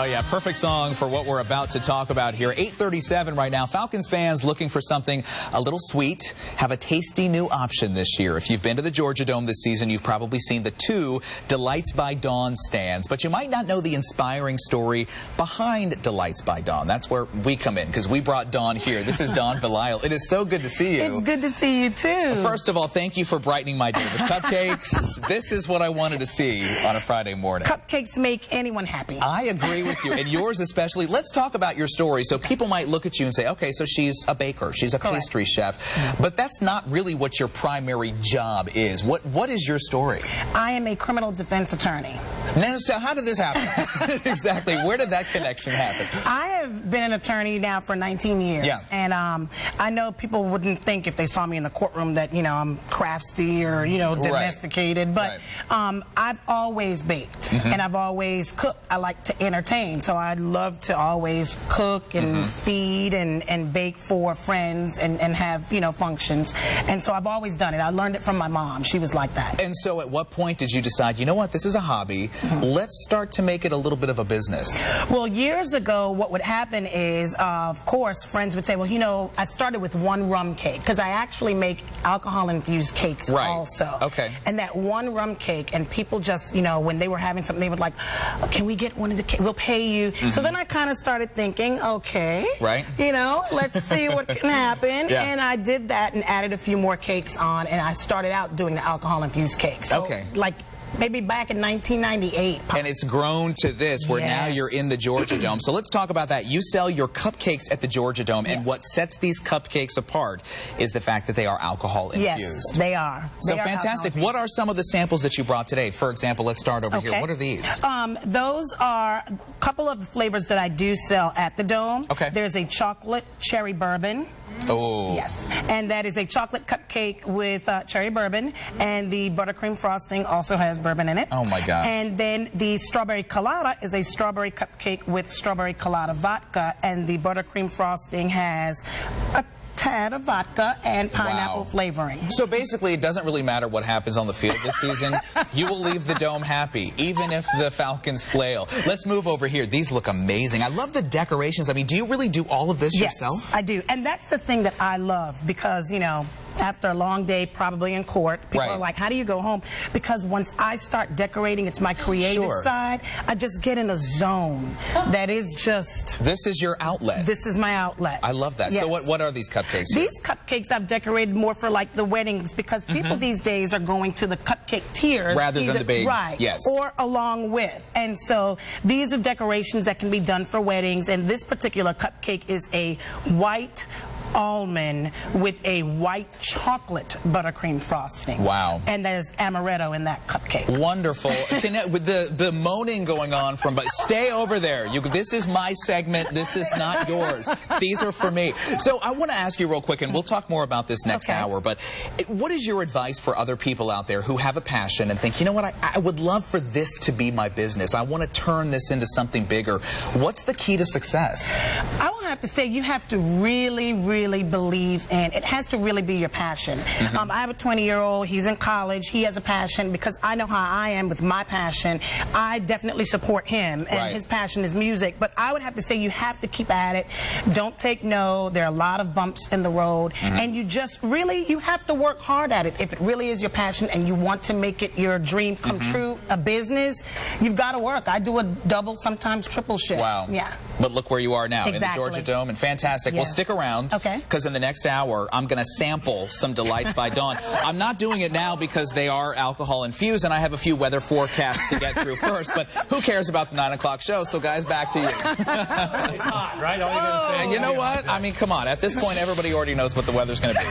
Oh, yeah, perfect song for what we're about to talk about here. 8:37 right now. Falcons fans looking for something a little sweet have a tasty new option this year. If you've been to the Georgia Dome this season, you've probably seen the 2 Delights by Dawn stands, but you might not know the inspiring story behind Delights by Dawn. That's where we come in, because we brought Dawn here. This is Dawn Belisle. It is so good to see you. It's good to see you, too. First of all, thank you for brightening my day with cupcakes. This is what I wanted to see on a Friday morning. Cupcakes make anyone happy. I agree with you, and yours especially. Let's talk about your story. So people might look at you and say, okay, so she's a baker, she's a pastry chef, but that's not really what your primary job is. What is your story? I am a criminal defense attorney. Now, so how did this happen? Exactly. Where did that connection happen? I have been an attorney now for 19 years. Yeah. And I know people wouldn't think if they saw me in the courtroom that, you know, I'm crafty or, you know, domesticated. But I've always baked and I've always cooked. I like to entertain. So I love to always cook and feed and bake for friends and have, you know, functions. And so I've always done it. I learned it from my mom. She was like that. And so at what point did you decide, you know what, this is a hobby. Let's start to make it a little bit of a business? Well, years ago, what would happen is, of course, friends would say, well, you know, I started with one rum cake, because I actually make alcohol-infused cakes also. Okay. And that one rum cake, and people just, you know, when they were having something, they would like, oh, can we get one of the cakes? We'll pay you. So then I kind of started thinking, okay, you know, let's see what can happen. And I did that and added a few more cakes on, and I started out doing the alcohol-infused cakes. So, like, maybe back in 1998. And it's grown to this, where now you're in the Georgia Dome. So let's talk about that. You sell your cupcakes at the Georgia Dome, and what sets these cupcakes apart is the fact that they are alcohol infused. Yes, they are. So fantastic. What are some of the samples that you brought today? For example, let's start over here. What are these? Those are a couple of the flavors that I do sell at the Dome. There's a chocolate cherry bourbon. Oh. Yes. And that is a chocolate cupcake with cherry bourbon, and the buttercream frosting also has bourbon in it. Oh my gosh. And then the strawberry colada is a strawberry cupcake with strawberry colada vodka, and the buttercream frosting has a tad of vodka and pineapple flavoring. So basically, it doesn't really matter what happens on the field this season. You will leave the Dome happy, even if the Falcons flail. Let's move over here. These look amazing. I love the decorations. I mean, do you really do all of this yourself? Yes, I do. And that's the thing that I love, because, you know, after a long day, probably in court, people are like, how do you go home? Because once I start decorating, it's my creative side. I just get in a zone that is just... This is your outlet. This is my outlet. I love that. So what are these cupcakes here? These cupcakes I've decorated more for, like, the weddings, because people these days are going to the cupcake tiers. Rather than the big... Or along with. And so these are decorations that can be done for weddings, and this particular cupcake is a white almond with a white chocolate buttercream frosting. Wow. And there's amaretto in that cupcake. Wonderful. With the moaning going on from, but stay over there. This is my segment. This is not yours. These are for me. So I want to ask you real quick, and we'll talk more about this next hour, but what is your advice for other people out there who have a passion and think, you know what, I would love for this to be my business. I want to turn this into something bigger. What's the key to success? I will have to say you have to really believe in it. Has to really be your passion. I have a 20-year-old. He's in college. He has a passion, because I know how I am with my passion. I definitely support him, and his passion is music. But I would have to say you have to keep at it. Don't take no. There are a lot of bumps in the road, and you just really, you have to work hard at it. If it really is your passion and you want to make it your dream come true, a business, you've got to work. I do a double, sometimes triple shift. Wow. Yeah. But look where you are now, in the Georgia Dome, and fantastic. Well, stick around. Because in the next hour, I'm going to sample some Delights by Dawn. I'm not doing it now because they are alcohol infused, and I have a few weather forecasts to get through first, but who cares about the 9 o'clock show? So guys, back to you. It's hot, right? All you gotta say. You know what? I mean, come on. At this point, everybody already knows what the weather's going to be.